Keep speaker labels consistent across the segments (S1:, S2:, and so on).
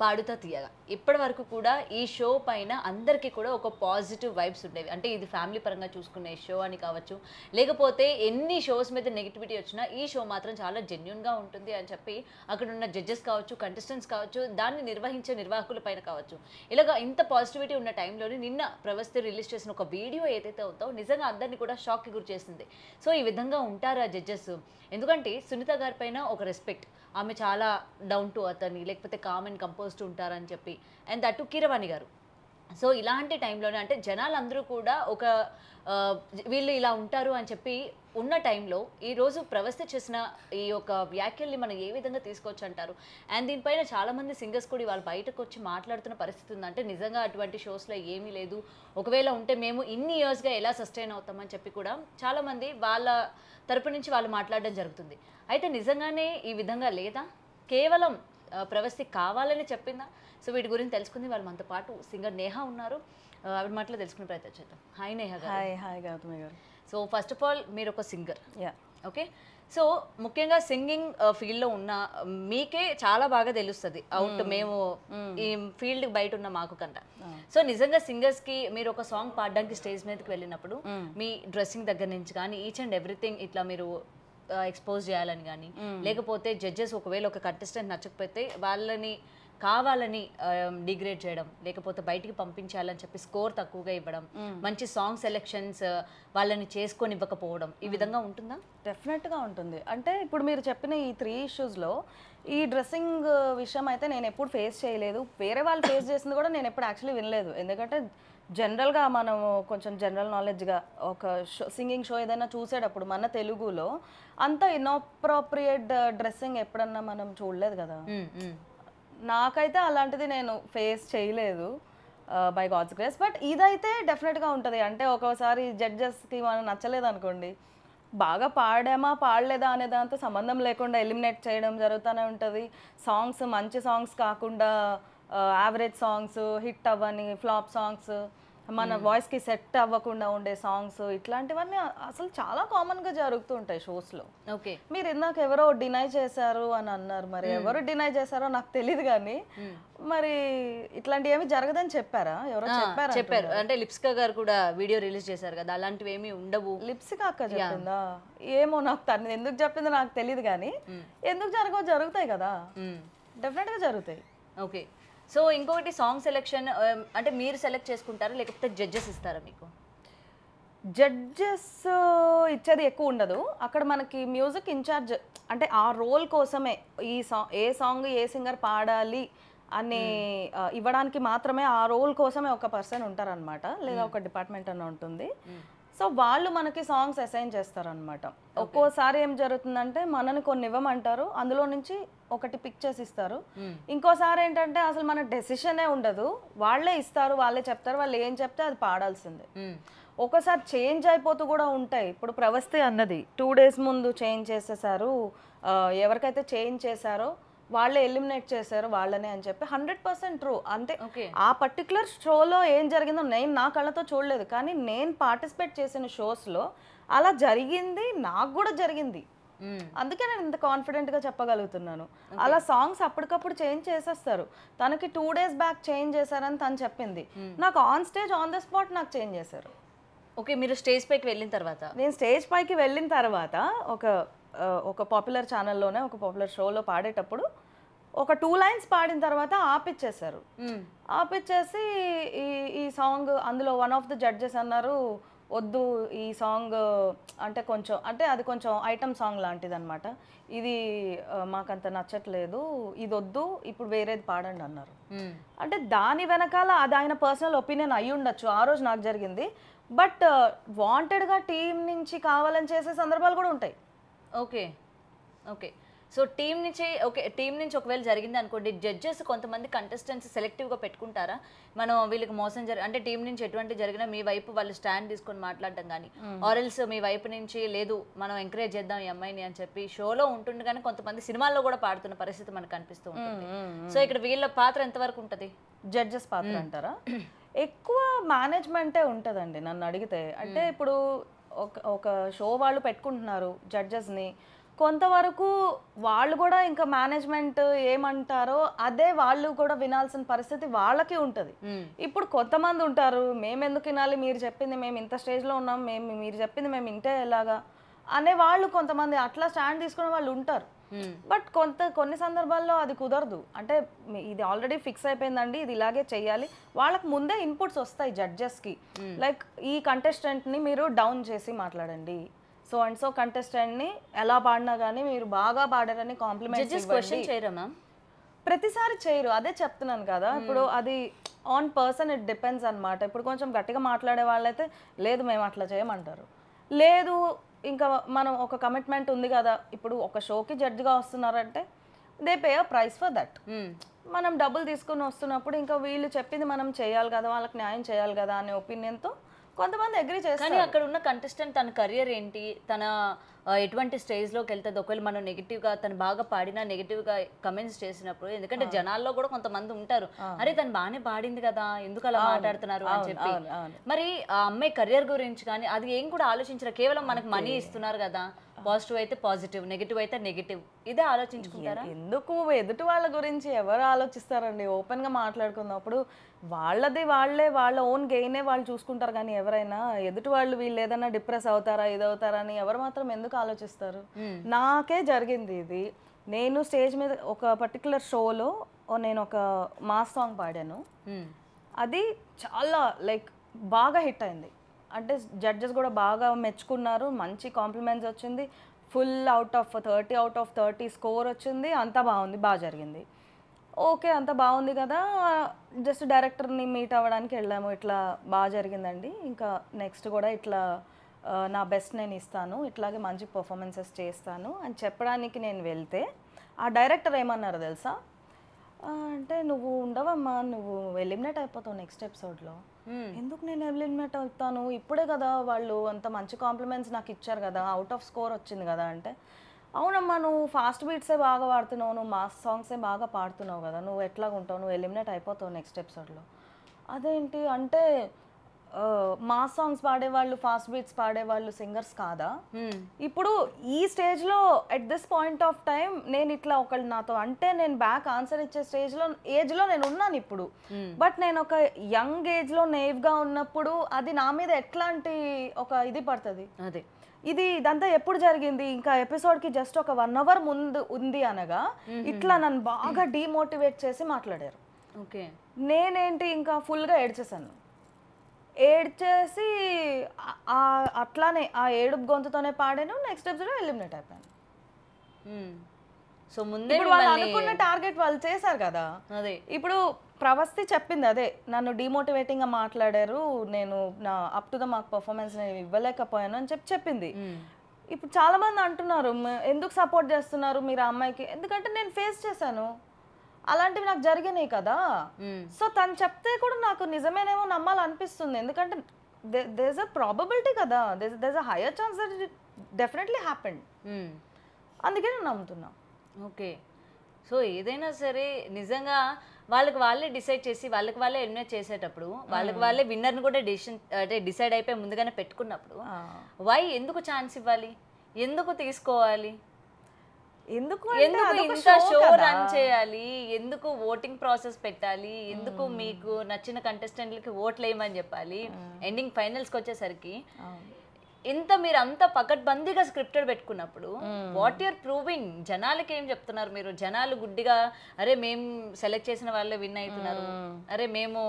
S1: పాడుతా తీయగా ఇప్పటి వరకు కూడా ఈ షో పైన అందరికీ కూడా ఒక పాజిటివ్ వైబ్స్ ఉండేవి. అంటే ఇది ఫ్యామిలీ పరంగా చూసుకునే షో అని కావచ్చు, లేకపోతే ఎన్ని షోస్ మీద నెగిటివిటీ వచ్చినా ఈ షో మాత్రం చాలా జెన్యూన్గా ఉంటుంది అని చెప్పి అక్కడ ఉన్న జడ్జెస్ కావచ్చు, కంటెస్టెంట్స్ కావచ్చు, దాన్ని నిర్వహించే నిర్వాహకుల పైన కావచ్చు, ఇలాగ ఇంత పాజిటివిటీ ఉన్న టైంలోనే నిన్న ప్రవస్థ రిలీజ్ చేసిన ఒక వీడియో ఏదైతే ఉందో నిజంగా అందరినీ కూడా షాక్కి గురి చేసింది. సో ఈ విధంగా ఉంటారా జడ్జెస్? ఎందుకంటే సునీత గారి పైన ఒక రెస్పెక్ట్, ఆమె చాలా డౌన్ టు అర్త్ అని, లేకపోతే కామ్ అండ్ కంపోజ్డ్ ఉంటారని చెప్పి, అండ్ దట్ కీరవాణి గారు. సో ఇలాంటి టైంలోనే అంటే జనాలందరూ కూడా ఒక వీళ్ళు ఇలా ఉంటారు అని చెప్పి ఉన్న టైంలో ఈరోజు ప్రవస్థ చేసిన ఈ యొక్క వ్యాఖ్యల్ని మనం ఏ విధంగా తీసుకోవచ్చు అంటారు? అండ్ దీనిపైన చాలామంది సింగర్స్ కూడా వాళ్ళు బయటకు వచ్చి మాట్లాడుతున్న పరిస్థితి ఉంది. అంటే నిజంగా అటువంటి షోస్లో ఏమీ లేదు, ఒకవేళ ఉంటే మేము ఇన్ని ఇయర్స్గా ఎలా సస్టైన్ అవుతామని చెప్పి కూడా చాలామంది వాళ్ళ తరపు నుంచి వాళ్ళు మాట్లాడడం జరుగుతుంది. అయితే నిజంగానే ఈ విధంగా లేదా, కేవలం ప్రవస్థి కావాలని చెప్పిందా? సో వీటి గురించి తెలుసుకుంది వాళ్ళు మనతో పాటు సింగర్ నేహా ఉన్నారు. ఆవిడ మాటలో తెలుసుకునే ప్రయత్నం చేద్దాం. హాయ్ నేహా గారు.
S2: హాయ్ గౌతమి గారు.
S1: సో ఫస్ట్ ఆఫ్ ఆల్ మీరు ఒక సింగర్,
S2: యా
S1: ఓకే. సో ముఖ్యంగా సింగింగ్ ఫీల్డ్లో ఉన్న మీకే చాలా బాగా తెలుస్తుంది అవుట్ మేము ఈ ఫీల్డ్ బయట ఉన్న మాకు కంట. సో నిజంగా సింగర్స్కి మీరు ఒక సాంగ్ పాడడానికి స్టేజ్ మీదకి వెళ్ళినప్పుడు మీ డ్రెస్సింగ్ దగ్గర నుంచి కానీ ఈచ్ అండ్ ఎవ్రీథింగ్ ఇట్లా మీరు ఎక్స్పోజ్ చేయాలని కానీ, లేకపోతే జడ్జెస్ ఒకవేళ ఒక కంటెస్టెంట్ నచ్చకపోతే వాళ్ళని కావాలని డిగ్రేడ్ చేయడం, లేకపోతే బయటికి పంపించాలని చెప్పి స్కోర్ తక్కువగా ఇవ్వడం, మంచి సాంగ్ సెలెక్షన్స్ వాళ్ళని చేసుకొని ఇవ్వకపోవడం, ఈ విధంగా ఉంటుందా?
S2: డెఫినెట్గా ఉంటుంది. అంటే ఇప్పుడు మీరు చెప్పిన ఈ 3 ఇష్యూస్లో ఈ డ్రెస్సింగ్ విషయం అయితే నేను ఎప్పుడు ఫేస్ చేయలేదు. వేరే వాళ్ళు ఫేస్ చేసింది కూడా నేను ఎప్పుడు యాక్చువల్లీ వినలేదు. ఎందుకంటే జనరల్గా మనం కొంచెం జనరల్ నాలెడ్జ్గా ఒక సింగింగ్ షో ఏదైనా చూసేటప్పుడు మన తెలుగులో అంత ఇన్అప్రోప్రియేట్ డ్రెస్సింగ్ ఎప్పుడన్నా మనం చూడలేదు కదా. నాకైతే అలాంటిది నేను ఫేస్ చేయలేదు బై గాడ్స్ గ్రేస్. బట్ ఇదైతే డెఫినెట్గా ఉంటుంది. అంటే ఒక్కోసారి జడ్జెస్కి మనం నచ్చలేదు అనుకోండి, బాగా పాడామా పాడలేదా అనే దాంతో సంబంధం లేకుండా ఎలిమినేట్ చేయడం జరుగుతూనే ఉంటుంది. సాంగ్స్ మంచి సాంగ్స్ కాకుండా యావరేజ్ సాంగ్స్, హిట్ అవ్వని ఫ్లాప్ సాంగ్స్, మన వాయిస్కి సెట్ అవ్వకుండా ఉండే సాంగ్స్, ఇట్లాంటివన్నీ అసలు చాలా కామన్గా జరుగుతూ ఉంటాయి షోస్లో.
S1: ఓకే,
S2: మీరు ఇందాక ఎవరో డినై చేశారు అని అన్నారు. మరి ఎవరు డినై చేశారో నాకు తెలియదు, కానీ మరి ఇట్లాంటివి ఏమి జరగదని చెప్పారా? ఎవరో
S1: చెప్పారు. అంటే లిప్సికా గారు కూడా వీడియో రిలీజ్ చేశారు కదా, అలాంటివి ఏమి ఉండవు.
S2: లిప్సికా అక్క చెప్పిందా? ఏమో, నాకు తను ఎందుకు చెప్పిందో నాకు తెలియదు, కానీ ఎందుకు జరుగుతాయి కదా, డెఫినెట్గా జరుగుతాయి.
S1: ఓకే. సో ఇంకొకటి సాంగ్ సెలెక్షన్ అంటే మీరు సెలెక్ట్ చేసుకుంటారా, లేకపోతే జడ్జెస్ ఇస్తారా మీకు?
S2: జడ్జెస్ ఇచ్చేది ఎక్కువ ఉండదు. అక్కడ మనకి మ్యూజిక్ ఇన్ఛార్జ్ అంటే ఆ రోల్ కోసమే ఏ సాంగ్ ఏ సింగర్ పాడాలి అని ఇవ్వడానికి మాత్రమే, ఆ రోల్ కోసమే ఒక పర్సన్ ఉంటారనమాట, లేదా ఒక డిపార్ట్మెంట్ అన్న ఉంటుంది. సో వాళ్ళు మనకి సాంగ్స్ అసైన్ చేస్తారనమాట. ఒక్కోసారి ఏం జరుగుతుందంటే మనని కొన్ని ఇవ్వమంటారు, అందులో నుంచి ఒకటి పిక్ చేసి ఇస్తారు. ఇంకోసారి ఏంటంటే అసలు మన డెసిషనే ఉండదు, వాళ్ళే ఇస్తారు, వాళ్ళే చెప్తారు, వాళ్ళు ఏం చెప్తే అది పాడాల్సిందే. ఒక్కోసారి చేంజ్ అయిపోతూ కూడా ఉంటాయి. ఇప్పుడు ప్రవస్థి అన్నది 2 days ముందు చేంజ్ చేసేసారు, ఎవరికైతే చేంజ్ చేశారో వాళ్ళే ఎలిమినేట్ చేశారు వాళ్ళనే అని చెప్పి 100% ట్రూ. అంటే ఆ పర్టికులర్ షోలో ఏం జరిగిందో నేను నా కళ్ళతో చూడలేదు, కానీ నేను పార్టిసిపేట్ చేసిన షోస్లో అలా జరిగింది, నాకు కూడా జరిగింది. అందుకే నేను ఇంత కాన్ఫిడెంట్గా చెప్పగలుగుతున్నాను. అలా సాంగ్స్ అప్పటికప్పుడు చేంజ్ చేసేస్తారు. తనకి 2 days బ్యాక్ చేంజ్ చేశారని తను చెప్పింది, నాకు on stage on the spot నాకు చేంజ్ చేశారు.
S1: ఓకే, మీరు స్టేజ్ పైకి వెళ్ళిన తర్వాత?
S2: నేను స్టేజ్ పైకి వెళ్ళిన తర్వాత ఒక పాపులర్ ఛానల్లోనే ఒక పాపులర్ షోలో పాడేటప్పుడు ఒక 2 lines పాడిన తర్వాత ఆపిచ్చేసారు. ఆపిచ్చేసి ఈ సాంగ్ అందులో వన్ ఆఫ్ ద జడ్జెస్ అన్నారు, వద్దు ఈ సాంగ్ అంటే కొంచెం అంటే అది కొంచెం ఐటమ్ సాంగ్ లాంటిది అనమాట, ఇది మాకంత నచ్చట్లేదు, ఇది వద్దు, ఇప్పుడు వేరేది పాడండి అన్నారు. అంటే దాని వెనకాల అది ఆయన పర్సనల్ ఒపీనియన్ అయ్యి ఉండొచ్చు, ఆ రోజు నాకు జరిగింది. బట్ వాంటెడ్గా టీం నుంచి కావాలని చేసే సందర్భాలు కూడా ఉంటాయి.
S1: Okay okay. సో టీం నుంచి ఒకవేళ జరిగింది అనుకోండి, జడ్జెస్ కొంతమంది కంటెస్టెంట్స్ సెలెక్టివ్గా పెట్టుకుంటారా? మనం వీళ్ళకి మోసం అంటే టీం నుంచి ఎటువంటి జరిగినా మీ వైపు వాళ్ళు స్టాండ్ తీసుకొని మాట్లాడడం కానీ, ఆర్ఎల్స్ మీ వైపు నుంచి లేదు మనం ఎంకరేజ్ చేద్దాం ఈ అమ్మాయిని అని చెప్పి షోలో ఉంటుంది, కానీ కొంతమంది సినిమాల్లో కూడా పాడుతున్న పరిస్థితి మనకు కనిపిస్తూ ఉంటుంది. సో ఇక్కడ వీళ్ళ పాత్ర ఎంతవరకు ఉంటుంది?
S2: జడ్జెస్ పాత్ర అంటారా? ఎక్కువ మేనేజ్మెంటే ఉంటుందండి నన్ను అడిగితే. అంటే ఇప్పుడు ఒక షో వాళ్ళు పెట్టుకుంటున్నారు జడ్జెస్ని, కొంతవరకు వాళ్ళు కూడా ఇంకా మేనేజ్మెంట్ ఏమంటారో అదే వాళ్ళు కూడా వినాల్సిన పరిస్థితి వాళ్ళకి ఉంటుంది. ఇప్పుడు కొంతమంది ఉంటారు, మేము ఎందుకు వినాలి, మీరు చెప్పింది మేము ఇంత స్టేజ్లో ఉన్నాం, మీరు చెప్పింది మేము ఇంటే ఎలాగా అనే వాళ్ళు కొంతమంది అట్లా స్టాండ్ తీసుకునే వాళ్ళు ఉంటారు. బట్ కొన్ని సందర్భాల్లో అది కుదరదు. అంటే ఇది ఆల్రెడీ ఫిక్స్ అయిపోయిందండి, ఇది ఇలాగే చెయ్యాలి, వాళ్ళకి ముందే ఇన్పుట్స్ వస్తాయి జడ్జెస్కి. లైక్ ఈ కంటెస్టెంట్ని మీరు డౌన్ చేసి మాట్లాడండి, సో అండ్ సో కంటెస్టెంట్ని ఎలా పాడినా కానీ మీరు బాగా పాడారని కాంప్లిమెంట్స్
S1: చేయరా మ్యామ్?
S2: ప్రతిసారి చేయరు, అదే చెప్తున్నాను కదా. ఇప్పుడు అది ఆన్ పర్సన్ ఇట్ డిపెండ్స్ అనమాట. ఇప్పుడు కొంచెం గట్టిగా మాట్లాడే వాళ్ళైతే లేదు మేము అట్లా చేయమంటారు. లేదు ఇంకా మనం ఒక కమిట్మెంట్ ఉంది కదా, ఇప్పుడు ఒక షోకి జడ్జిగా వస్తున్నారంటే they pay a price for that. మనం డబ్బులు తీసుకుని వస్తున్నప్పుడు ఇంకా వీళ్ళు చెప్పింది మనం చేయాలి కదా, వాళ్ళకి న్యాయం చేయాలి కదా అనే ఒపీనియన్తో కొంతమంది అగ్రీ చేస్తారు.
S1: కానీ అక్కడ ఉన్న కంటెస్టెంట్ తన కెరియర్ ఏంటి, తన ఎటువంటి స్టేజ్లోకి వెళ్తుంది, ఒకవేళ మనం నెగిటివ్గా తను బాగా పాడినా నెగిటివ్గా కమెంట్స్ చేసినప్పుడు, ఎందుకంటే జనాల్లో కూడా కొంతమంది ఉంటారు, అరే తను బాగానే పాడింది కదా ఎందుకు అలా మాట్లాడుతున్నారు అని చెప్పి. మరి ఆ అమ్మాయి కెరియర్ గురించి కానీ అది ఏం కూడా ఆలోచించరు, కేవలం మనకు మనీ ఇస్తున్నారు కదా, పాజిటివ్ అయితే పాజిటివ్, నెగిటివ్ అయితే నెగిటివ్, ఇదే ఆలోచించుకుంటారా?
S2: ఎందుకు ఎదుటి వాళ్ళ గురించి ఎవరు ఆలోచిస్తారండి? ఓపెన్గా మాట్లాడుకున్నప్పుడు వాళ్ళ ఓన్ గెయినే వాళ్ళు చూసుకుంటారు. కానీ ఎవరైనా ఎదుటి వాళ్ళు వీళ్ళు ఏదైనా డిప్రెస్ అవుతారా ఇదవుతారా అని ఎవరు మాత్రం ఎందుకు ఆలోచిస్తారు? నాకే జరిగింది ఇది. నేను స్టేజ్ మీద ఒక పర్టికులర్ షోలో నేను ఒక మాస్ సాంగ్ పాడాను, అది చాలా లైక్ బాగా హిట్ అయింది. అంటే జడ్జెస్ కూడా బాగా మెచ్చుకున్నారు, మంచి కాంప్లిమెంట్స్ వచ్చింది, ఫుల్ అవుట్ ఆఫ్ 30 స్కోర్ వచ్చింది, అంతా బాగుంది, బాగా జరిగింది. ఓకే అంతా బాగుంది కదా, జస్ట్ డైరెక్టర్ని మీట్ అవ్వడానికి వెళ్ళాము, ఇట్లా బాగా జరిగిందండి, ఇంకా నెక్స్ట్ కూడా ఇట్లా నా బెస్ట్ నేను ఇస్తాను, ఇట్లాగే మంచి పర్ఫార్మెన్సెస్ చేస్తాను అని చెప్పడానికి నేను వెళ్తే ఆ డైరెక్టర్ ఏమన్నారు తెలుసా? అంటే నువ్వు ఉండవమ్మా, నువ్వు ఎలిమినేట్ అయిపోతావు నెక్స్ట్ ఎపిసోడ్లో. ఎందుకు నేను ఎలిమినేట్ అవుతాను, ఇప్పుడే కదా వాళ్ళు అంత మంచి కాంప్లిమెంట్స్ నాకు ఇచ్చారు కదా, అవుట్ ఆఫ్ స్కోర్ వచ్చింది కదా అంటే, అవునమ్మా నువ్వు ఫాస్ట్ బీట్సే బాగా పాడుతున్నావు, నువ్వు మాస్ సాంగ్సే బాగా పాడుతున్నావు కదా, నువ్వు ఎట్లా ఉంటావు, నువ్వు ఎలిమినేట్ అయిపోతావు నెక్స్ట్ ఎపిసోడ్లో. అదేంటి అంటే మాస్ సాంగ్స్ పాడేవాళ్ళు ఫాస్ట్ బీట్స్ పాడేవాళ్ళు సింగర్స్ కాదా? ఇప్పుడు ఈ స్టేజ్లో at this point of time నేను ఇట్లా ఒకళ్ళు నాతో అంటే నేను బ్యాక్ ఆన్సర్ ఇచ్చే ఏజ్లో నేను ఉన్నాను ఇప్పుడు. బట్ నేను ఒక యంగ్ ఏజ్లో నేవ్గా ఉన్నప్పుడు అది నా మీద ఎట్లాంటి ఒక ఇది పడుతుంది.
S1: అదే
S2: ఇదంతా ఎప్పుడు జరిగింది, ఇంకా ఎపిసోడ్కి జస్ట్ ఒక 1 hour ముందు ఉంది అనగా ఇట్లా నన్ను బాగా డీమోటివేట్ చేసి మాట్లాడారు.
S1: ఓకే,
S2: నేనేంటి ఇంకా ఫుల్గా ఏడ్చేసాను. ఏడ్చేసి అట్లానే ఆ ఏడుపు గొంతుతోనే పాడాను, నెక్స్ట్ ఎపిసోడ్ ఎలిమినేట్ అయిపోయాను.
S1: సో ముందే
S2: వాళ్ళు అనుకున్న టార్గెట్ వాళ్ళు చేశారు కదా.
S1: అదే
S2: ఇప్పుడు ప్రవస్తి చెప్పింది అదే, నన్ను డిమోటివేటింగ్గా మాట్లాడారు, నేను నా up to the mark performance నేను ఇవ్వలేకపోయాను అని చెప్పింది. ఇప్పుడు చాలా మంది అంటున్నారు ఎందుకు సపోర్ట్ చేస్తున్నారు మీరు ఆ అమ్మాయికి, ఎందుకంటే నేను ఫేస్ చేశాను, అలాంటివి నాకు జరిగినాయి కదా. సో తను చెప్తే కూడా నాకు నిజమేనేమో నమ్మాలనిపిస్తుంది, ఎందుకంటే దేర్ ఇస్ అ ప్రాబబిలిటీ కదా, there is a higher chance that it definitely happened. అందుకే నేను నమ్ముతున్నా.
S1: ఓకే, సో ఏదైనా సరే నిజంగా వాళ్ళకి వాళ్ళే డిసైడ్ చేసి వాళ్ళకి వాళ్ళే ఎలిమినేట్ చేసేటప్పుడు వాళ్ళకి వాళ్ళే విన్నర్ని కూడా డిసైడ్ అయిపోయి ముందుగానే పెట్టుకున్నప్పుడు వై ఎందుకు ఛాన్స్ ఇవ్వాలి, ఎందుకు తీసుకోవాలి, ఎందుకు ఇంత షో రన్ చేయాలి, ఎందుకు ఓటింగ్ ప్రాసెస్ పెట్టాలి, ఎందుకు మీకు నచ్చిన కంటెస్టెంట్లకి ఓట్లు వేయమని చెప్పాలి, ఎండింగ్ ఫైనల్స్కి వచ్చేసరికి ఇంత మీరు అంత పకడ్బందీగా స్క్రిప్టెడ్ పెట్టుకున్నప్పుడు వాట్ యూర్ ప్రూవింగ్? జనాలకి ఏం చెప్తున్నారు మీరు? జనాలు గుడ్డిగా అరే మేము సెలెక్ట్ చేసిన వాళ్ళే విన్ అవుతున్నారు, అరే మేము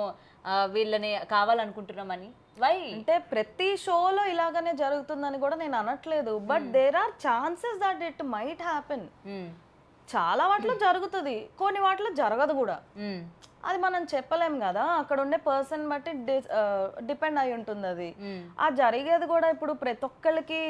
S1: వీళ్ళని కావాలనుకుంటున్నామని వై?
S2: అంటే ప్రతి షోలో ఇలాగనే జరుగుతుందని కూడా నేను అనట్లేదు, but there are chances that it might happen. చాలా వాటిలో జరుగుతుంది, కొన్ని వాటిలో జరగదు కూడా, అది మనం చెప్పలేం కదా, అక్కడ ఉండే పర్సన్ బట్టి డిపెండ్ అయి ఉంటుంది అది. ఆ జరిగేది కూడా ఇప్పుడు ప్రతి ఒక్కళ్ళకి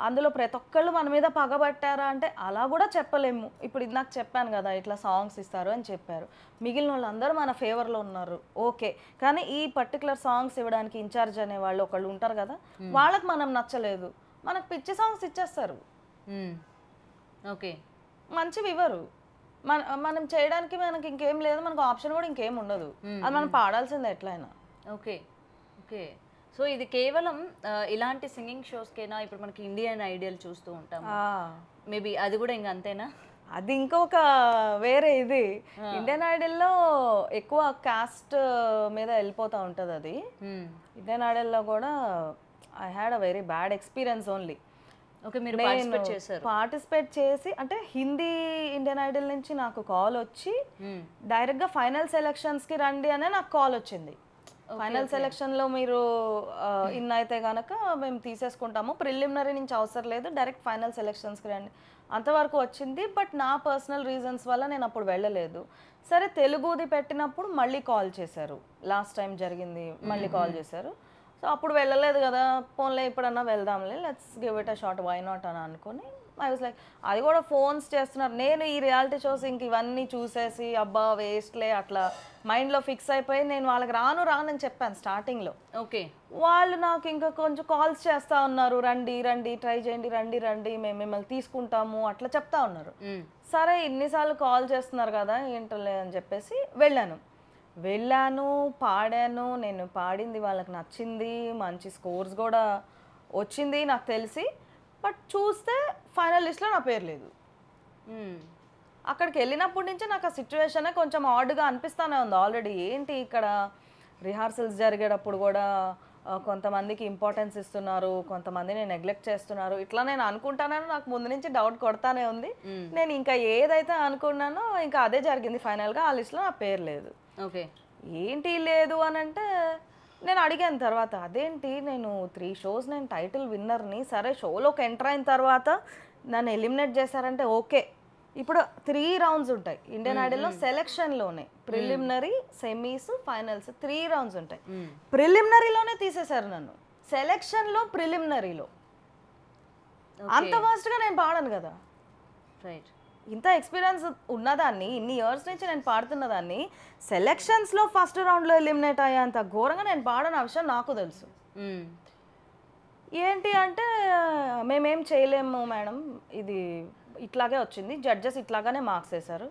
S2: అందులో ప్రతి ఒక్కళ్ళు మన మీద పగబట్టారా అంటే అలా కూడా చెప్పలేము. ఇప్పుడు ఇది నాకు చెప్పాను కదా ఇట్లా సాంగ్స్ ఇస్తారు అని చెప్పారు, మిగిలిన వాళ్ళందరూ మన ఫేవర్లో ఉన్నారు ఓకే, కానీ ఈ పర్టికులర్ సాంగ్స్ ఇవ్వడానికి ఇన్ఛార్జ్ అనే వాళ్ళు ఒకళ్ళు ఉంటారు కదా, వాళ్ళకి మనం నచ్చలేదు, మనకు పిచ్చి సాంగ్స్ ఇచ్చేస్తారు.
S1: ఓకే,
S2: మంచివి ఇవ్వరు, మనం చేయడానికి మనకి ఇంకేం లేదు, మనకు ఆప్షన్ కూడా ఇంకేం ఉండదు, అది మనం పాడాల్సిందే ఎట్లయినా.
S1: ఓకే ఓకే, సో ఇది కేవలం ఇలాంటి సింగింగ్ షోస్కేనా? ఇప్పుడు మనకి ఇండియన్ ఐడియల్ చూస్తూ ఉంటాం, మేబీ అది కూడా ఇంకా అంతేనా?
S2: అది ఇంకొక వేరే ఇది. ఇండియన్ ఐడల్లో ఎక్కువ కాస్ట్ మీద వెళ్ళిపోతూ ఉంటుంది అది. ఇండియన్ ఐడల్లో కూడా I had a very bad experience only.
S1: Okay, మీరు
S2: పార్టిసిపేట్ చేసి అంటే హిందీ ఇండియన్ ఐడల్ నుంచి నాకు కాల్ వచ్చి డైరెక్ట్గా ఫైనల్ సెలెక్షన్స్కి రండి అనే నాకు కాల్ వచ్చింది. ఫైనల్ సెలెక్షన్లో మీరు ఇన్ అయితే కనుక మేము తీసేసుకుంటాము, ప్రిలిమినరీ నుంచి అవసరం లేదు, డైరెక్ట్ ఫైనల్ సెలెక్షన్స్కి రండి అంతవరకు వచ్చింది. బట్ నా పర్సనల్ రీజన్స్ వల్ల నేను అప్పుడు వెళ్ళలేదు. సరే తెలుగుది పెట్టినప్పుడు మళ్ళీ కాల్ చేశారు, లాస్ట్ టైం జరిగింది మళ్ళీ కాల్ చేశారు. సో అప్పుడు వెళ్ళలేదు కదా, ఫోన్లో ఎప్పుడన్నా వెళ్దాంలే, let's give it a shot, why not అని అనుకుని ఐ వాజ్ లైక్, అది కూడా ఫోన్స్ చేస్తున్నారు. నేను ఈ రియాలిటీ షోస్ ఇంక ఇవన్నీ చూసేసి అబ్బా వేస్ట్లే అట్లా మైండ్లో ఫిక్స్ అయిపోయి నేను వాళ్ళకి రానని చెప్పాను స్టార్టింగ్లో.
S1: ఓకే,
S2: వాళ్ళు నాకు ఇంకా కొంచెం కాల్స్ చేస్తూ ఉన్నారు, రండి రండి ట్రై చేయండి, రండి రండి మేము మిమ్మల్ని తీసుకుంటాము అట్లా చెప్తా ఉన్నారు. సరే ఇన్నిసార్లు కాల్ చేస్తున్నారు కదా ఏంటలే అని చెప్పేసి వెళ్ళాను, పాడాను. నేను పాడింది వాళ్ళకి నచ్చింది, మంచి స్కోర్స్ కూడా వచ్చింది నాకు తెలిసి. బట్ చూస్తే ఫైనల్ లిస్ట్లో నా పేరు లేదు. అక్కడికి వెళ్ళినప్పటి నుంచి నాకు ఆ సిచ్యువేషనే కొంచెం ఆడ్గా అనిపిస్తూనే ఉంది. ఆల్రెడీ ఏంటి ఇక్కడ రిహార్సల్స్ జరిగేటప్పుడు కూడా కొంతమందికి ఇంపార్టెన్స్ ఇస్తున్నారు, కొంతమందిని నెగ్లెక్ట్ చేస్తున్నారు, ఇట్లా నేను అనుకుంటానని నాకు ముందు నుంచి డౌట్ కొడతానే ఉంది. నేను ఇంకా ఏదైతే అనుకున్నానో ఇంకా అదే జరిగింది. ఫైనల్గా ఆ లిస్ట్లో నా పేరు లేదు.
S1: ఓకే,
S2: ఏంటి లేదు అని అంటే నేను అడిగాను తర్వాత, అదేంటి నేను 3 షోస్ నేను టైటిల్ విన్నర్ని, సరే షోలోకి ఎంటర్ అయిన తర్వాత నన్ను ఎలిమినేట్ చేశారంటే ఓకే. ఇప్పుడు 3 రౌండ్స్ ఉంటాయి ఇండియన్ ఐడల్లో, సెలెక్షన్లోనే ప్రిలిమినరీ, సెమీస్, ఫైనల్స్ 3 రౌండ్స్ ఉంటాయి. ప్రిలిమినరీలోనే తీసేశారు నన్ను, సెలెక్షన్లో ప్రిలిమినరీలో. అంత ఫాస్ట్గా నేను పాడను కదా.
S1: రైట్,
S2: ఇంత ఎక్స్పీరియన్స్ ఉన్నదాన్ని, ఇన్ని ఇయర్స్ నుంచి నేను పాడుతున్నదాన్ని, సెలెక్షన్స్లో ఫస్ట్ రౌండ్లో ఎలిమినేట్ అయ్యేంత ఘోరంగా నేను పాడని విషయం నాకు తెలుసు. ఏంటి అంటే మేమేం చేయలేము మేడం, ఇది ఇట్లాగే వచ్చింది, జడ్జెస్ ఇట్లాగానే మార్క్స్ వేశారు,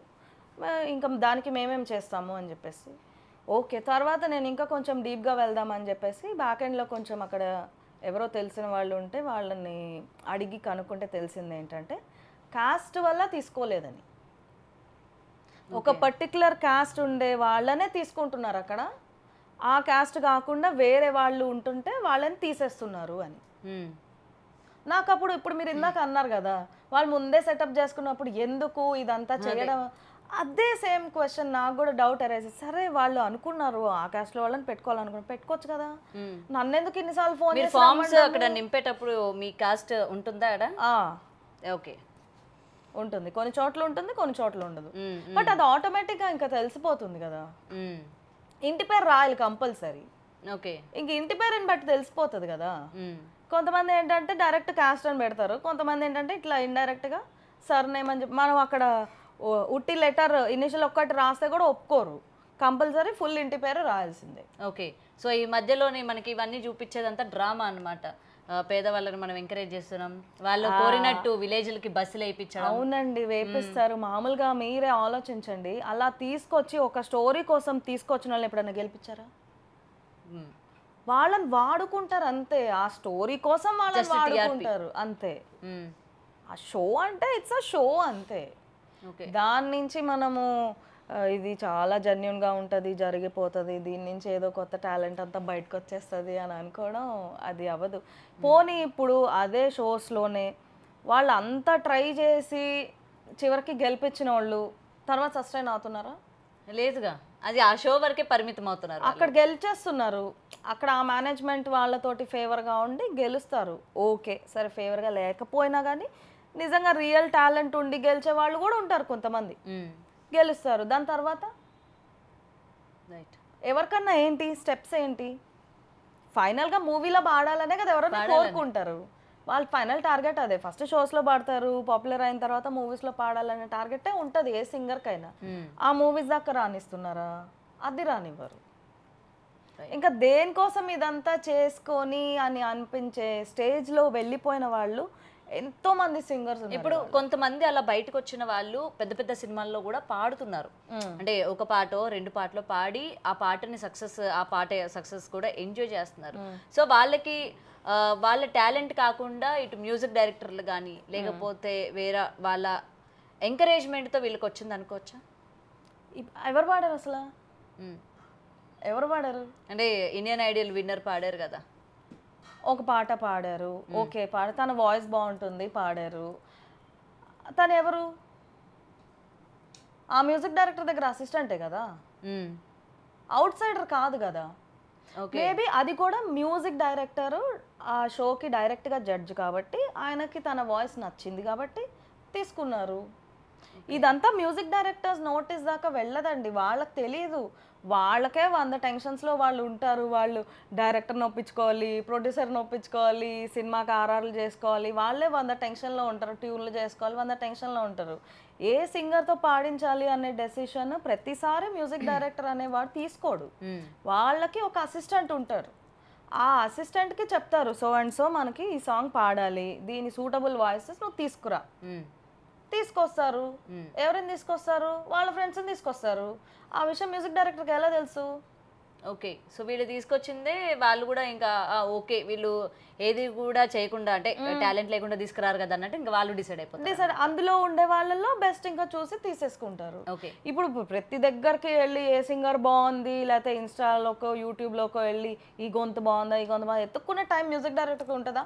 S2: ఇంకా దానికి మేమేం చేస్తాము అని చెప్పేసి. ఓకే, తర్వాత నేను ఇంకా కొంచెం డీప్గా వెళ్దామని చెప్పేసి బ్యాక్ ఎండ్లో కొంచెం అక్కడ ఎవరో తెలిసిన వాళ్ళు ఉంటే వాళ్ళని అడిగి కనుక్కుంటే తెలిసింది ఏంటంటే కాస్ట్ వల్ల తీసుకోలేదని. ఒక పర్టికులర్ కాస్ట్ ఉండే వాళ్ళనే తీసుకుంటున్నారు అక్కడ, ఆ కాస్ట్ కాకుండా వేరే వాళ్ళు ఉంటుంటే వాళ్ళని తీసేస్తున్నారు అని. నాకు అప్పుడు ఇప్పుడు మీరు ఇందాక అన్నారు కదా వాళ్ళు ముందే సెటప్ చేసుకున్నప్పుడు ఎందుకు ఇదంతా చేయడం, అదే సేమ్ క్వశ్చన్ నాకు కూడా డౌట్ అరేసి. సరే వాళ్ళు అనుకున్నారు ఆ కాస్ట్లో వాళ్ళని పెట్టుకోవాలనుకున్నారు, పెట్టుకోవచ్చు కదా, నన్ను ఎందుకు ఇన్నిసార్లు ఫోన్
S1: చేసి అక్కడ నింపేటప్పుడు మీ కాస్ట్ ఉంటుందా? ఓకే,
S2: ఉంటుంది, కొన్ని చోట్ల ఉంటుంది, కొన్ని చోట్ల ఉండదు. బట్ అది ఆటోమేటిక్గా ఇంకా తెలిసిపోతుంది కదా. ఇంటి పేరు రాయాలి కంపల్సరీ.
S1: ఓకే,
S2: ఇంక ఇంటి పేరుని బట్టి తెలిసిపోతుంది కదా. కొంతమంది ఏంటంటే డైరెక్ట్ కాస్ట్ అని పెడతారు, కొంతమంది ఏంటంటే ఇట్లా ఇండైరెక్ట్గా సర్నేమ్ అని చెప్పి మనం అక్కడ ఉట్టి లెటర్ ఇనిషియల్ ఒక్కటి రాస్తే కూడా ఒప్పుకోరు, కంపల్సరీ ఫుల్ ఇంటి పేరు రాయాల్సిందే.
S1: ఓకే, సో ఈ మధ్యలోనే మనకి ఇవన్నీ చూపించేదంతా డ్రామా అనమాట. పేదవాళ్ళని మనం ఎంకరేజ్ చేస్తున్నాం, వాళ్ళు కోరినట్టు విలేజ్లకి బస్సులు వేయించడం.
S2: అవునండి, వేపిస్తారు. మామూలుగా మీరే ఆలోచించండి, అలా తీసుకొచ్చి ఒక స్టోరీ కోసం తీసుకొచ్చిన వాళ్ళని ఎప్పుడైనా గెలిపించారా? వాళ్ళని వాడుకుంటారు అంతే, ఆ స్టోరీ కోసం వాళ్ళని వాడుకుంటారు అంతే. ఆ షో అంటే ఇట్స్ అ షో అంతే. దాని నుంచి మనము ఇది చాలా జెన్యూన్గా ఉంటుంది, జరిగిపోతుంది, దీని నుంచి ఏదో కొత్త టాలెంట్ అంతా బయటకు వచ్చేస్తుంది అని అనుకోవడం అది అవ్వదు. పోనీ ఇప్పుడు అదే షోస్లోనే వాళ్ళు అంతా ట్రై చేసి చివరికి గెలిపించిన వాళ్ళు తర్వాత సస్టైన్ అవుతున్నారా?
S1: లేదుగా, అది ఆ షో వరకే పరిమితం అవుతున్నారు.
S2: అక్కడ గెలిచేస్తున్నారు, అక్కడ ఆ మేనేజ్మెంట్ వాళ్ళతోటి ఫేవర్గా ఉండి గెలుస్తారు. ఓకే సరే, ఫేవర్గా లేకపోయినా కానీ నిజంగా రియల్ టాలెంట్ ఉండి గెలిచే వాళ్ళు కూడా ఉంటారు, కొంతమంది గెలుస్తారు. దాని తర్వాత ఎవరికన్నా ఏంటి స్టెప్స్ ఏంటి, ఫైనల్గా మూవీలో పాడాలనే కదా ఎవరైనా కోరుకుంటారు. వాళ్ళ ఫైనల్ టార్గెట్ అదే, ఫస్ట్ షోస్లో పాడతారు, పాపులర్ అయిన తర్వాత మూవీస్లో పాడాలనే టార్గెటే ఉంటుంది ఏ సింగర్కైనా. ఆ మూవీస్ దాకా రానిస్తున్నారా? అది రానివ్వరు. ఇంకా దేనికోసం ఇదంతా చేసుకొని అని అనిపించే స్టేజ్లో వెళ్ళిపోయిన వాళ్ళు ఎంతో మంది సింగర్స్
S1: ఇప్పుడు కొంతమంది అలా బయటకు వచ్చిన వాళ్ళు పెద్ద పెద్ద సినిమాల్లో కూడా పాడుతున్నారు. అంటే ఒక పాటో 2 పాటలో పాడి ఆ పాటని ఆ పాట సక్సెస్ కూడా ఎంజాయ్ చేస్తున్నారు. సో వాళ్ళకి వాళ్ళ టాలెంట్ కాకుండా ఇటు మ్యూజిక్ డైరెక్టర్లు కానీ లేకపోతే వేరే వాళ్ళ ఎంకరేజ్మెంట్తో వీళ్ళకి వచ్చింది అనుకోవచ్చా?
S2: ఎవరు పాడారు అసలు? ఎవరు పాడారు
S1: అంటే ఇండియన్ ఐడియల్ విన్నర్ పాడారు కదా,
S2: ఒక పాట పాడారు, ఓకే తన వాయిస్ బాగుంటుంది పాడారు. తను ఎవరు? ఆ మ్యూజిక్ డైరెక్టర్ దగ్గర అసిస్టెంటే కదా, అవుట్ సైడర్ కాదు కదా. మేబీ అది కూడా మ్యూజిక్ డైరెక్టర్ ఆ షోకి డైరెక్ట్గా జడ్జ్ కాబట్టి ఆయనకి తన వాయిస్ నచ్చింది కాబట్టి తీసుకున్నారు. ఇదంతా మ్యూజిక్ డైరెక్టర్స్ నోటీస్ దాకా వెళ్ళదండి, వాళ్ళకి తెలియదు. వాళ్ళకే 100 టెన్షన్స్లో వాళ్ళు ఉంటారు. వాళ్ళు డైరెక్టర్ని ఒప్పించుకోవాలి, ప్రొడ్యూసర్ని ఒప్పించుకోవాలి, సినిమాకి ఆర్ఆర్లు చేసుకోవాలి, వాళ్ళే 100 టెన్షన్లో ఉంటారు. ట్యూన్లు చేసుకోవాలి, 100 టెన్షన్లో ఉంటారు. ఏ సింగర్తో పాడించాలి అనే డెసిషన్ ప్రతిసారి మ్యూజిక్ డైరెక్టర్ అనేవాడు తీసుకోడు. వాళ్ళకి ఒక అసిస్టెంట్ ఉంటారు. ఆ అసిస్టెంట్కి చెప్తారు, సో అండ్ సో మనకి ఈ సాంగ్ పాడాలి, దీని సూటబుల్ వాయిసెస్ నువ్వు తీసుకురా. తీసుకొస్తారు. ఎవరిని తీసుకొస్తారు? వాళ్ళ ఫ్రెండ్స్ని తీసుకొస్తారు. ఆ విషయం మ్యూజిక్ డైరెక్టర్కి ఎలా తెలుసు?
S1: ఓకే, సో వీళ్ళు తీసుకొచ్చిందే వాళ్ళు కూడా ఇంకా ఓకే వీళ్ళు ఏది కూడా చేయకుండా అంటే టాలెంట్ లేకుండా తీసుకురారు కదా అన్నట్టు ఇంకా వాళ్ళు డిసైడ్ అయిపోతారు.
S2: అందులో ఉండే వాళ్ళలో బెస్ట్ ఇంకా చూసి తీసేసుకుంటారు.
S1: ఓకే,
S2: ఇప్పుడు ప్రతి దగ్గరికి వెళ్ళి ఏ సింగర్ బాగుంది లేకపోతే ఇన్స్టాలోకో యూట్యూబ్లోకో వెళ్ళి ఈ గొంతు బాగుందా ఈ గొంతు బాగుందా ఎత్తుక్కునే టైం మ్యూజిక్ డైరెక్టర్కి ఉంటుందా?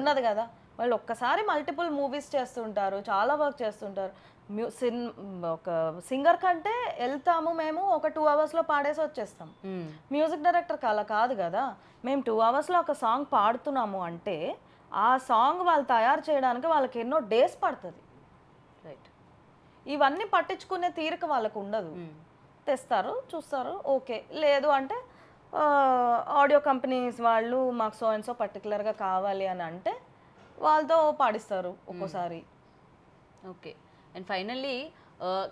S2: ఉన్నది కదా. వాళ్ళు ఒక్కసారి మల్టిపుల్ మూవీస్ చేస్తుంటారు, చాలా వర్క్ చేస్తుంటారు. ఒక సింగర్ కంటే వెళ్తాము మేము ఒక 2 అవర్స్లో పాడేసి వచ్చేస్తాం. మ్యూజిక్ డైరెక్టర్కి అలా కాదు కదా. మేము 2 అవర్స్లో ఒక సాంగ్ పాడుతున్నాము అంటే ఆ సాంగ్ వాళ్ళు తయారు చేయడానికి వాళ్ళకి ఎన్నో డేస్ పడుతుంది.
S1: రైట్,
S2: ఇవన్నీ పట్టించుకునే తీరిక వాళ్ళకు ఉండదు. తెస్తారు, చూస్తారు, ఓకే. లేదు అంటే ఆడియో కంపెనీస్ వాళ్ళు మాకు సో అండ్ సో పర్టికులర్గా కావాలి అని అంటే వాళ్ళతో పాడిస్తారు ఒక్కోసారి.
S1: ఓకే, అండ్ ఫైనల్లీ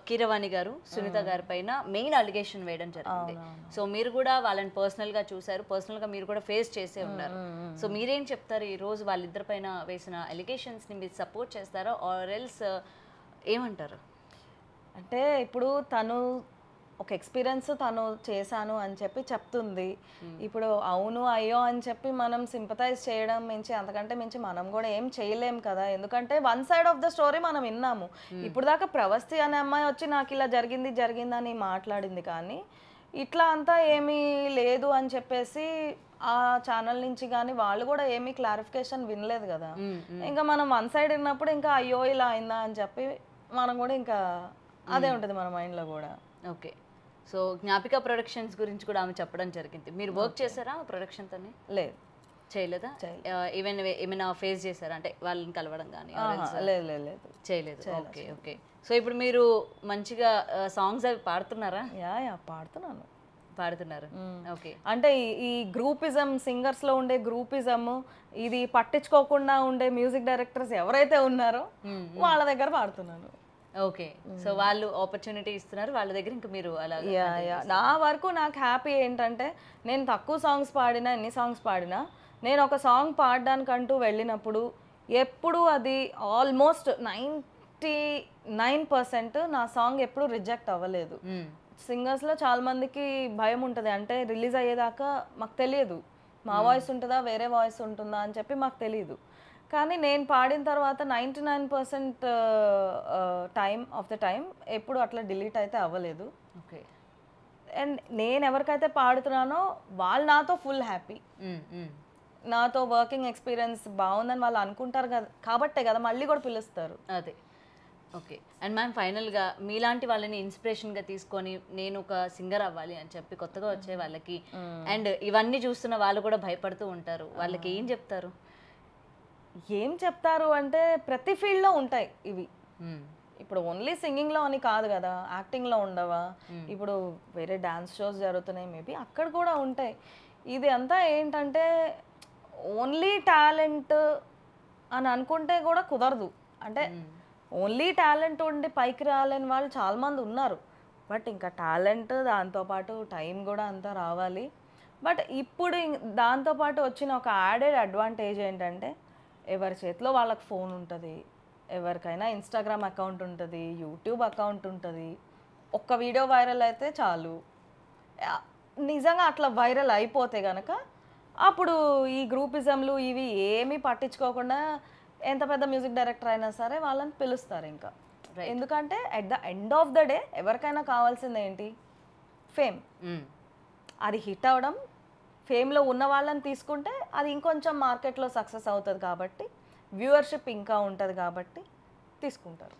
S1: కీరవాణి గారు సునీత గారి పైన మెయిన్ అలిగేషన్ వేయడం జరిగింది. సో మీరు కూడా వాళ్ళని పర్సనల్గా చూసారు, పర్సనల్గా మీరు కూడా ఫేస్ చేసే ఉన్నారు. సో మీరేం చెప్తారు ఈ రోజు వాళ్ళిద్దరి పైన వేసిన అలిగేషన్స్ని మీరు సపోర్ట్ చేస్తారా ఆర్ ఎల్స్ ఏమంటారు?
S2: అంటే ఇప్పుడు తను ఒక ఎక్స్పీరియన్స్ తను చేశాను అని చెప్పి చెప్తుంది. ఇప్పుడు అవును అయ్యో అని చెప్పి మనం సింపథైజ్ చేయడం మించి అంతకంటే మించి మనం కూడా ఏం చేయలేం కదా. ఎందుకంటే 1 సైడ్ ఆఫ్ ద స్టోరీ మనం విన్నాము. ఇప్పుడు దాకా ప్రవస్తి అనే అమ్మాయి వచ్చి నాకు ఇలా జరిగిందని మాట్లాడింది, కానీ ఇట్లా అంతా ఏమీ లేదు అని చెప్పేసి ఆ ఛానల్ నుంచి కానీ వాళ్ళు కూడా ఏమీ క్లారిఫికేషన్ వినలేదు కదా. ఇంకా మనం 1 సైడ్ విన్నప్పుడు ఇంకా అయ్యో ఇలా అయిందా అని చెప్పి మనం కూడా ఇంకా అదే ఉంటుంది మన మైండ్లో కూడా.
S1: ఓకే, సో జ్ఞాపిక ప్రొడక్షన్స్ గురించి కూడా ఆమె చెప్పడం జరిగింది. మీరు వర్క్ చేశారా ప్రొడక్షన్ తోని?
S2: లేదు,
S1: చేయలేదా? ఈవెన్ ఏమైనా ఫేస్ చేశారా అంటే వాళ్ళని కలవడం కానీ?
S2: లేదు, చేయలేదు.
S1: ఓకే ఓకే, సో ఇప్పుడు మీరు మంచిగా సాంగ్స్ అవి పాడుతున్నారా?
S2: యా పాడుతున్నారు.
S1: ఓకే,
S2: అంటే ఈ గ్రూపిజం, సింగర్స్ లో ఉండే గ్రూపిజం ఇది పట్టించుకోకుండా ఉండే మ్యూజిక్ డైరెక్టర్స్ ఎవరైతే ఉన్నారో వాళ్ళ దగ్గర పాడుతున్నాను.
S1: ఓకే, సో వాళ్ళు ఆపర్చునిటీ ఇస్తున్నారు వాళ్ళ దగ్గర, ఇంకా మీరు అలా?
S2: నా వరకు నాకు హ్యాపీ ఏంటంటే నేను తక్కువ సాంగ్స్ పాడినా ఎన్ని సాంగ్స్ పాడినా నేను ఒక సాంగ్ పాడడానికంటూ వెళ్ళినప్పుడు ఎప్పుడు అది ఆల్మోస్ట్ 99% నా సాంగ్ ఎప్పుడు రిజెక్ట్ అవ్వలేదు. సింగర్స్లో చాలా మందికి భయం ఉంటుంది, అంటే రిలీజ్ అయ్యేదాకా మాకు తెలియదు మా వాయిస్ ఉంటుందా వేరే వాయిస్ ఉంటుందా అని చెప్పి మాకు తెలియదు. కానీ నేను పాడిన తర్వాత 99% టైం ఆఫ్ ద టైం ఎప్పుడు అట్లా డిలీట్ అయితే అవ్వలేదు.
S1: ఓకే,
S2: అండ్ నేను ఎవరికైతే పాడుతున్నానో వాళ్ళు నాతో ఫుల్ హ్యాపీ, నాతో వర్కింగ్ ఎక్స్పీరియన్స్ బాగుందని వాళ్ళు అనుకుంటారు కదా, కాబట్టే కదా మళ్ళీ కూడా పిలుస్తారు.
S1: అదే, ఓకే. అండ్ మ్యామ్ ఫైనల్గా మీలాంటి వాళ్ళని ఇన్స్పిరేషన్గా తీసుకొని నేను ఒక సింగర్ అవ్వాలి అని చెప్పి కొత్తగా వచ్చే వాళ్ళకి అండ్ ఇవన్నీ చూస్తున్న వాళ్ళు కూడా భయపడుతూ ఉంటారు, వాళ్ళకి ఏం చెప్తారు?
S2: ఏం చెప్తారు అంటే ప్రతి ఫీల్డ్లో ఉంటాయి ఇవి. ఇప్పుడు ఓన్లీ సింగింగ్లో అని కాదు కదా, యాక్టింగ్లో ఉండవా? ఇప్పుడు వేరే డ్యాన్స్ షోస్ జరుగుతున్నాయి, మేబీ అక్కడ కూడా ఉంటాయి. ఇది అంతా ఏంటంటే ఓన్లీ టాలెంట్ అని అనుకుంటే కూడా కుదరదు. అంటే ఓన్లీ టాలెంట్ ఉండి పైకి రాలేని వాళ్ళు చాలామంది ఉన్నారు. బట్ ఇంకా టాలెంట్ దాంతోపాటు టైం కూడా అంతా రావాలి. బట్ ఇప్పుడు దాంతోపాటు వచ్చిన ఒక యాడెడ్ అడ్వాంటేజ్ ఏంటంటే ఎవరి చేతిలో వాళ్ళకి ఫోన్ ఉంటుంది, ఎవరికైనా ఇన్స్టాగ్రామ్ అకౌంట్ ఉంటుంది, యూట్యూబ్ అకౌంట్ ఉంటుంది. ఒక్క వీడియో వైరల్ అయితే చాలు. నిజంగా అట్లా వైరల్ అయిపోతే గనక అప్పుడు ఈ గ్రూపిజంలు ఇవి ఏమీ పట్టించుకోకుండా ఎంత పెద్ద మ్యూజిక్ డైరెక్టర్ అయినా సరే వాళ్ళని పిలుస్తారు ఇంకా. ఎందుకంటే at the end of the day ఎవరికైనా కావాల్సింది ఏంటి? ఫేమ్. అది హిట్ అవ్వడం, ఫేమ్లో ఉన్న వాళ్ళని తీసుకుంటే అది ఇంకొంచెం మార్కెట్లో సక్సెస్ అవుతుంది కాబట్టి, వ్యూవర్షిప్ ఇంకా ఉంటుంది కాబట్టి తీసుకుంటారు.